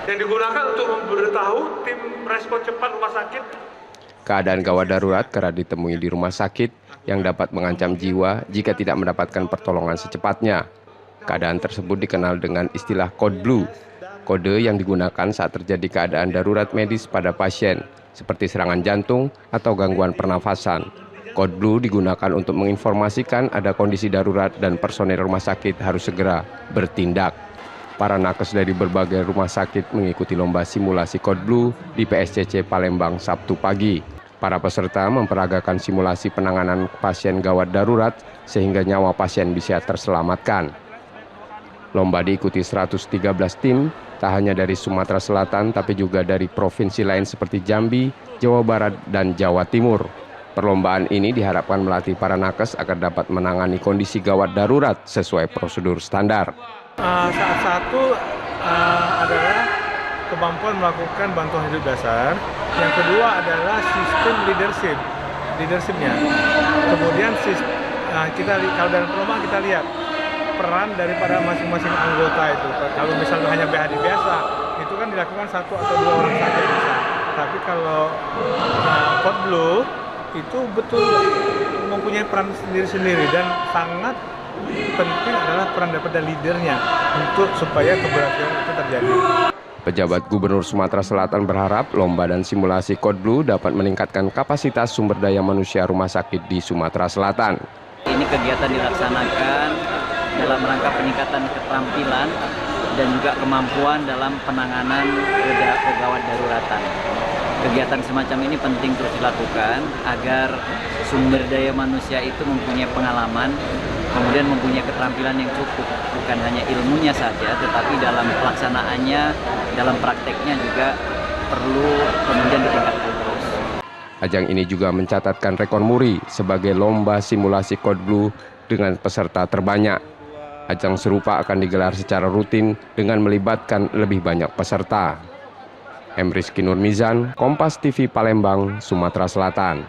yang digunakan untuk memberitahu tim respon cepat rumah sakit. Keadaan gawat darurat kerap ditemui di rumah sakit yang dapat mengancam jiwa jika tidak mendapatkan pertolongan secepatnya. Keadaan tersebut dikenal dengan istilah code blue, kode yang digunakan saat terjadi keadaan darurat medis pada pasien, seperti serangan jantung atau gangguan pernafasan. Code blue digunakan untuk menginformasikan ada kondisi darurat dan personel rumah sakit harus segera bertindak. Para nakes dari berbagai rumah sakit mengikuti lomba simulasi code blue di PSCC Palembang Sabtu pagi. Para peserta memperagakan simulasi penanganan pasien gawat darurat sehingga nyawa pasien bisa terselamatkan. Lomba diikuti 113 tim, tak hanya dari Sumatera Selatan tapi juga dari provinsi lain seperti Jambi, Jawa Barat, dan Jawa Timur. Perlombaan ini diharapkan melatih para nakes agar dapat menangani kondisi gawat darurat sesuai prosedur standar. Saat satu adalah kemampuan melakukan bantuan hidup dasar. Yang kedua adalah sistem leadershipnya. Kemudian kalau dalam perlombaan kita lihat peran daripada masing-masing anggota itu. Kalau misalnya hanya BHD biasa, itu kan dilakukan 1 atau 2 orang saja bisa. Tapi kalau code blue itu betul mempunyai peran sendiri-sendiri dan sangat penting adalah peran daripada leadernya untuk supaya keberhasilan itu terjadi. Pejabat Gubernur Sumatera Selatan berharap lomba dan simulasi code blue dapat meningkatkan kapasitas sumber daya manusia rumah sakit di Sumatera Selatan. Ini kegiatan dilaksanakan dalam rangka peningkatan keterampilan dan juga kemampuan dalam penanganan kegawat daruratan. Kegiatan semacam ini penting terus dilakukan agar sumber daya manusia itu mempunyai pengalaman, kemudian mempunyai keterampilan yang cukup, bukan hanya ilmunya saja, tetapi dalam pelaksanaannya, dalam prakteknya juga perlu kemudian ditingkatkan terus. Ajang ini juga mencatatkan rekor muri sebagai lomba simulasi code blue dengan peserta terbanyak. Ajang serupa akan digelar secara rutin dengan melibatkan lebih banyak peserta. M. Rizky Nurmizan, Kompas TV Palembang, Sumatera Selatan.